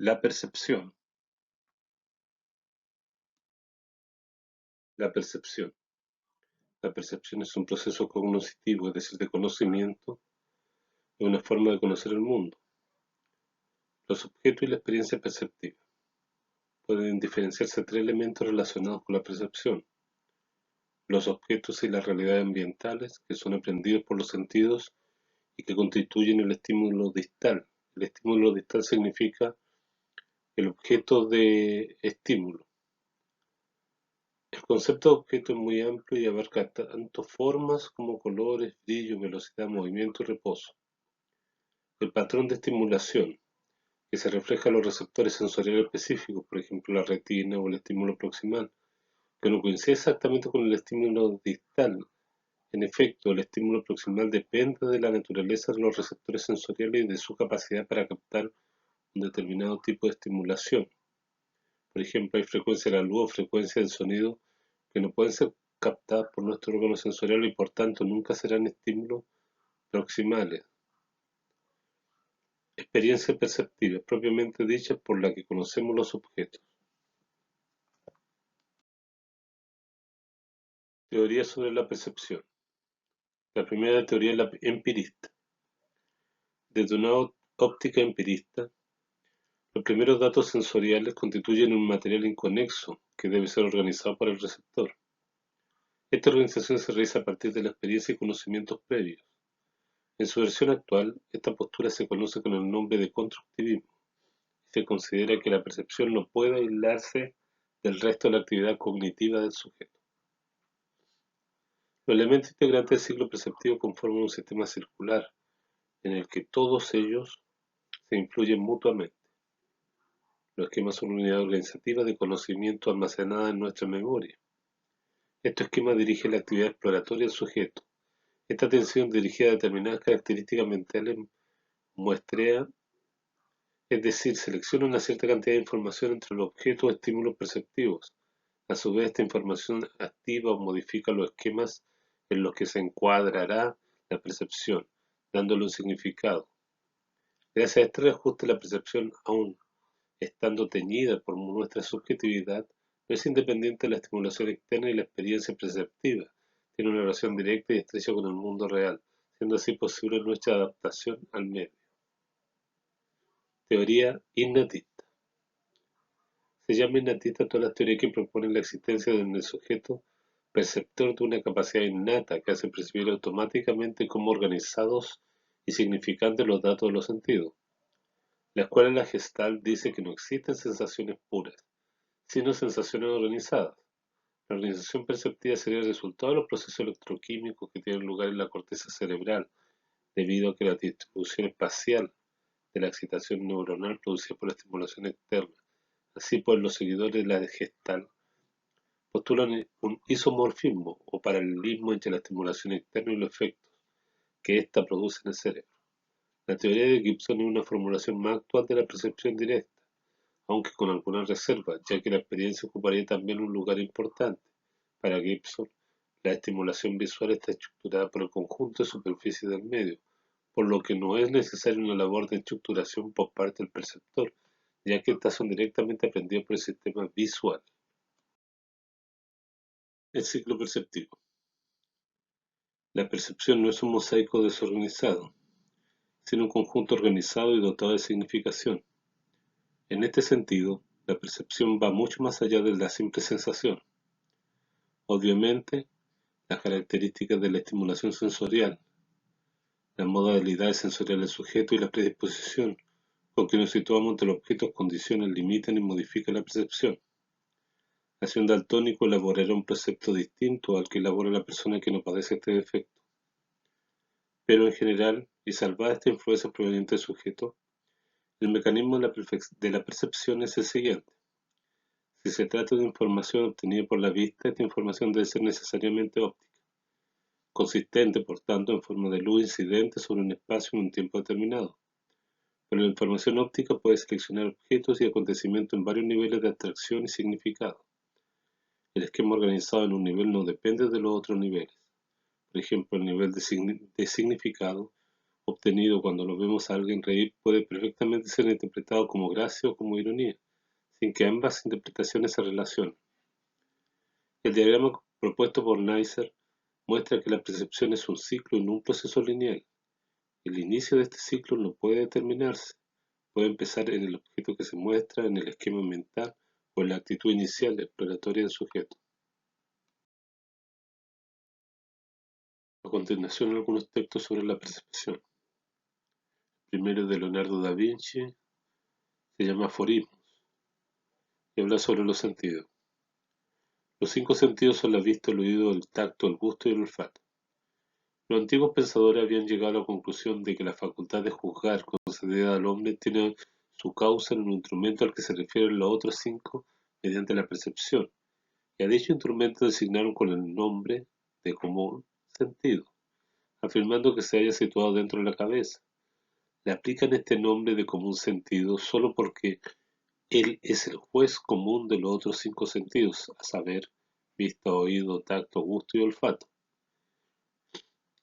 La percepción. La percepción. La percepción es un proceso cognitivo, es decir, de conocimiento, de una forma de conocer el mundo. Los objetos y la experiencia perceptiva. Pueden diferenciarse tres elementos relacionados con la percepción: los objetos y las realidades ambientales, que son aprendidos por los sentidos y que constituyen el estímulo distal. El estímulo distal significa el objeto de estímulo. El concepto de objeto es muy amplio y abarca tanto formas como colores, brillo, velocidad, movimiento y reposo. El patrón de estimulación, que se refleja en los receptores sensoriales específicos, por ejemplo la retina o el estímulo proximal, que no coincide exactamente con el estímulo distal. En efecto, el estímulo proximal depende de la naturaleza de los receptores sensoriales y de su capacidad para captar un determinado tipo de estimulación. Por ejemplo, hay frecuencia de la luz o frecuencia del sonido que no pueden ser captadas por nuestro órgano sensorial y por tanto nunca serán estímulos proximales. Experiencia perceptiva, propiamente dicha, por la que conocemos los objetos. Teoría sobre la percepción. La primera teoría es la empirista. Desde una óptica empirista, los primeros datos sensoriales constituyen un material inconexo que debe ser organizado para el receptor. Esta organización se realiza a partir de la experiencia y conocimientos previos. En su versión actual, esta postura se conoce con el nombre de constructivismo y se considera que la percepción no puede aislarse del resto de la actividad cognitiva del sujeto. Los elementos integrantes del ciclo perceptivo conforman un sistema circular en el que todos ellos se influyen mutuamente. Los esquemas son unidades organizativas de conocimiento almacenadas en nuestra memoria. Este esquema dirige la actividad exploratoria del sujeto. Esta atención dirigida a determinadas características mentales muestrea, es decir, selecciona una cierta cantidad de información entre los objetos o estímulos perceptivos. A su vez, esta información activa o modifica los esquemas en los que se encuadrará la percepción, dándole un significado. Gracias a este reajuste, la percepción, aún estando teñida por nuestra subjetividad, no es independiente de la estimulación externa y la experiencia perceptiva. Tiene una relación directa y estrecha con el mundo real, siendo así posible nuestra adaptación al medio. Teoría innatista. Se llama innatista a todas las teorías que proponen la existencia en el sujeto perceptor de una capacidad innata que hace percibir automáticamente cómo organizados y significantes los datos de los sentidos. La escuela de la Gestalt dice que no existen sensaciones puras, sino sensaciones organizadas. La organización perceptiva sería el resultado de los procesos electroquímicos que tienen lugar en la corteza cerebral, debido a que la distribución espacial de la excitación neuronal producida por la estimulación externa. Así pues, los seguidores de la Gestalt postulan un isomorfismo o paralelismo entre la estimulación externa y los efectos que ésta produce en el cerebro. La teoría de Gibson es una formulación más actual de la percepción directa, aunque con algunas reservas, ya que la experiencia ocuparía también un lugar importante. Para Gibson, la estimulación visual está estructurada por el conjunto de superficies del medio, por lo que no es necesaria una labor de estructuración por parte del perceptor, ya que estas son directamente aprendidas por el sistema visual. El ciclo perceptivo. La percepción no es un mosaico desorganizado, sino un conjunto organizado y dotado de significación. En este sentido, la percepción va mucho más allá de la simple sensación. Obviamente, las características de la estimulación sensorial, las modalidades sensoriales del sujeto y la predisposición con que nos situamos ante los objetos condicionan, limitan y modifican la percepción. Así, un daltónico elaborará un precepto distinto al que elabora la persona que no padece este defecto. Pero en general, y salvada esta influencia proveniente del sujeto, el mecanismo de la percepción es el siguiente. Si se trata de información obtenida por la vista, esta información debe ser necesariamente óptica, consistente, por tanto, en forma de luz incidente sobre un espacio en un tiempo determinado. Pero la información óptica puede seleccionar objetos y acontecimientos en varios niveles de abstracción y significado. El esquema organizado en un nivel no depende de los otros niveles. Por ejemplo, el nivel de significado obtenido cuando lo vemos a alguien reír puede perfectamente ser interpretado como gracia o como ironía, sin que ambas interpretaciones se relacionen. El diagrama propuesto por Neisser muestra que la percepción es un ciclo y no un proceso lineal. El inicio de este ciclo no puede determinarse, puede empezar en el objeto que se muestra, en el esquema mental o en la actitud inicial exploratoria del sujeto. A continuación, algunos textos sobre la percepción. El primero de Leonardo da Vinci se llama Aforismos y habla sobre los sentidos. Los 5 sentidos son la vista, el oído, el tacto, el gusto y el olfato. Los antiguos pensadores habían llegado a la conclusión de que la facultad de juzgar concedida al hombre tiene su causa en un instrumento al que se refieren los otros 5 mediante la percepción, y a dicho instrumento designaron con el nombre de común sentido, afirmando que se halla situado dentro de la cabeza. Le aplican este nombre de común sentido solo porque él es el juez común de los otros 5 sentidos, a saber, vista, oído, tacto, gusto y olfato.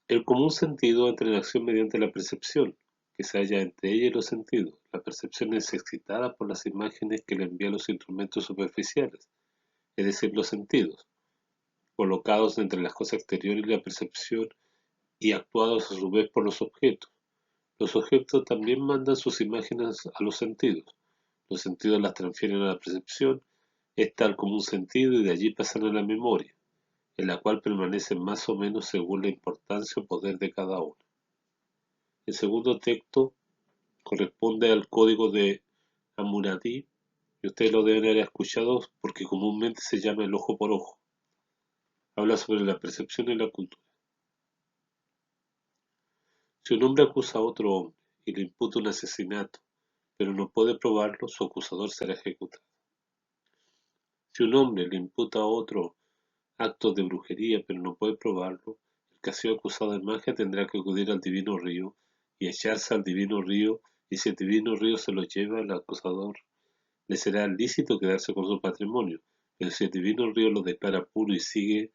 El común sentido entra en acción mediante la percepción, que se halla entre ella y los sentidos. La percepción es excitada por las imágenes que le envían los instrumentos superficiales, es decir, los sentidos, colocados entre las cosas exteriores y la percepción y actuados a su vez por los objetos. Los objetos también mandan sus imágenes a los sentidos. Los sentidos las transfieren a la percepción, es tal como un sentido y de allí pasan a la memoria, en la cual permanecen más o menos según la importancia o poder de cada uno. El segundo texto corresponde al código de Hammurabi y ustedes lo deben haber escuchado porque comúnmente se llama el ojo por ojo. Habla sobre la percepción y la cultura. Si un hombre acusa a otro hombre y le imputa un asesinato, pero no puede probarlo, su acusador será ejecutado. Si un hombre le imputa a otro actos de brujería, pero no puede probarlo, el que ha sido acusado de magia tendrá que acudir al divino río y echarse al divino río, y si el divino río se lo lleva, el acusador le será lícito quedarse con su patrimonio, pero si el divino río lo declara puro y sigue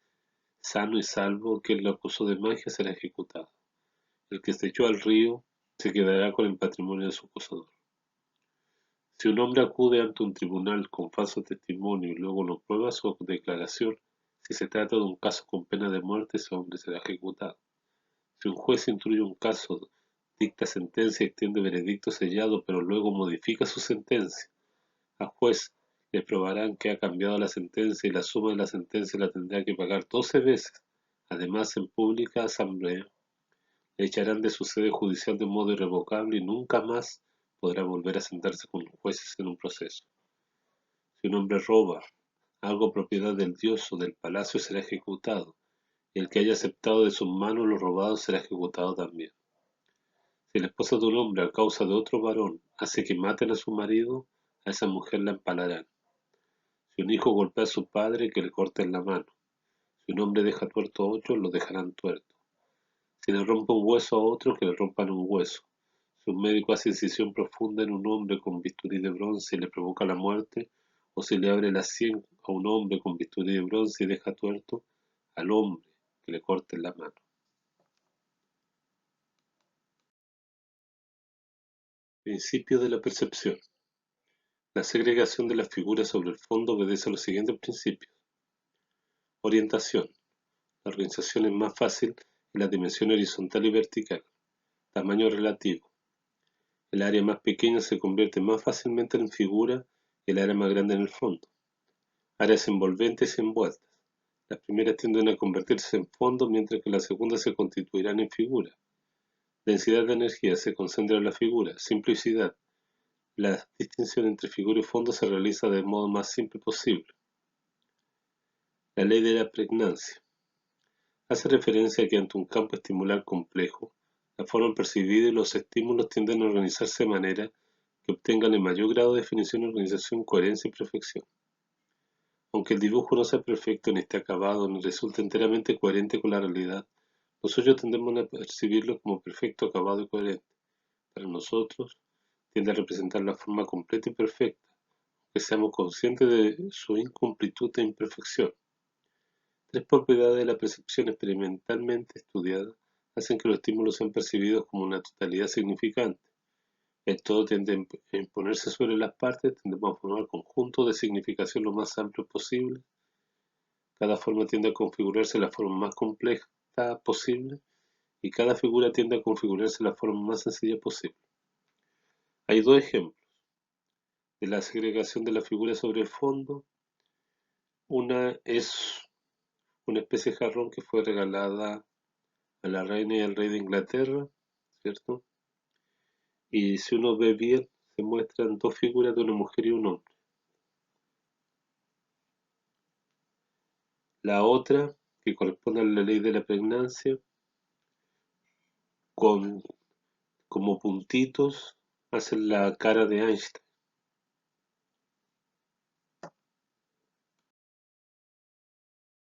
sano y salvo, que él lo acusó de magia será ejecutado. El que se echó al río se quedará con el patrimonio de su acusador. Si un hombre acude ante un tribunal con falso testimonio y luego no prueba su declaración, si se trata de un caso con pena de muerte, ese hombre será ejecutado. Si un juez instruye un caso, dicta sentencia y extiende veredicto sellado, pero luego modifica su sentencia, al juez le probarán que ha cambiado la sentencia y la suma de la sentencia la tendrá que pagar 12 veces. Además, en pública asamblea, le echarán de su sede judicial de modo irrevocable y nunca más podrá volver a sentarse con los jueces en un proceso. Si un hombre roba algo propiedad del dios o del palacio será ejecutado, y el que haya aceptado de sus manos lo robado será ejecutado también. Si la esposa de un hombre a causa de otro varón hace que maten a su marido, a esa mujer la empalarán. Si un hijo golpea a su padre, que le corten la mano. Si un hombre deja tuerto a otro, lo dejarán tuerto. Si le rompe un hueso a otro, que le rompan un hueso. Si un médico hace incisión profunda en un hombre con bisturí de bronce y le provoca la muerte, o si le abre la sien a un hombre con bisturí de bronce y deja tuerto, al hombre que le corten la mano. Principio de la percepción. La segregación de las figuras sobre el fondo obedece a los siguientes principios. Orientación. La organización es más fácil en la dimensión horizontal y vertical. Tamaño relativo. El área más pequeña se convierte más fácilmente en figura y el área más grande en el fondo. Áreas envolventes y envueltas. Las primeras tienden a convertirse en fondo mientras que las segundas se constituirán en figura. Densidad de energía se concentra en la figura. Simplicidad. La distinción entre figura y fondo se realiza del modo más simple posible. La ley de la pregnancia. Hace referencia a que ante un campo estimular complejo, la forma percibida y los estímulos tienden a organizarse de manera que obtengan el mayor grado de definición, organización, coherencia y perfección. Aunque el dibujo no sea perfecto, ni esté acabado, ni resulte enteramente coherente con la realidad, nosotros tendemos a percibirlo como perfecto, acabado y coherente. Para nosotros, tiende a representar la forma completa y perfecta, que seamos conscientes de su incompletud e imperfección. Tres propiedades de la percepción experimentalmente estudiada hacen que los estímulos sean percibidos como una totalidad significante. El todo tiende a imponerse sobre las partes, tendemos a formar conjuntos de significación lo más amplios posible. Cada forma tiende a configurarse de la forma más compleja posible y cada figura tiende a configurarse de la forma más sencilla posible. Hay dos ejemplos de la segregación de la figura sobre el fondo. Una es una especie de jarrón que fue regalada a la reina y al rey de Inglaterra, ¿cierto? Y si uno ve bien, se muestran dos figuras de una mujer y un hombre. La otra, que corresponde a la ley de la pregnancia, con como puntitos, hacen la cara de Einstein.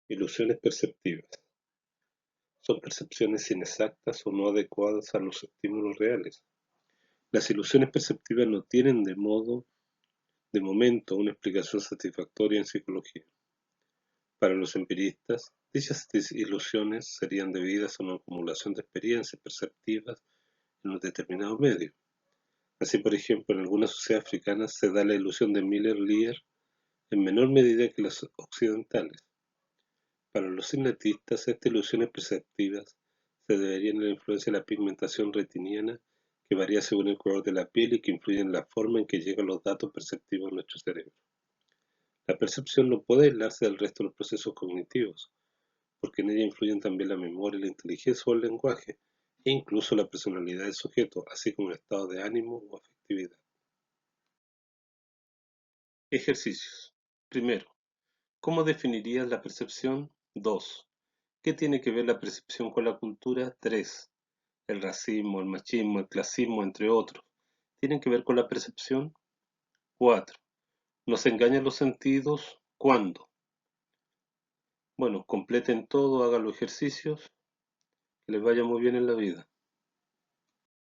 Ilusiones perceptivas. Son percepciones inexactas o no adecuadas a los estímulos reales. Las ilusiones perceptivas no tienen de momento, una explicación satisfactoria en psicología. Para los empiristas, dichas ilusiones serían debidas a una acumulación de experiencias perceptivas en un determinado medio. Así, por ejemplo, en algunas sociedades africanas se da la ilusión de Miller-Lyer en menor medida que las occidentales. Para los signatistas, estas ilusiones perceptivas se deberían a la influencia de la pigmentación retiniana, que varía según el color de la piel y que influye en la forma en que llegan los datos perceptivos a nuestro cerebro. La percepción no puede aislarse del resto de los procesos cognitivos, porque en ella influyen también la memoria, la inteligencia o el lenguaje, e incluso la personalidad del sujeto, así como el estado de ánimo o afectividad. Ejercicios. Primero, ¿cómo definirías la percepción? 2. ¿Qué tiene que ver la percepción con la cultura? 3. El racismo, el machismo, el clasismo, entre otros, ¿tienen que ver con la percepción? 4. ¿Nos engañan los sentidos? ¿Cuándo? Bueno, completen todo, hagan los ejercicios, que les vaya muy bien en la vida.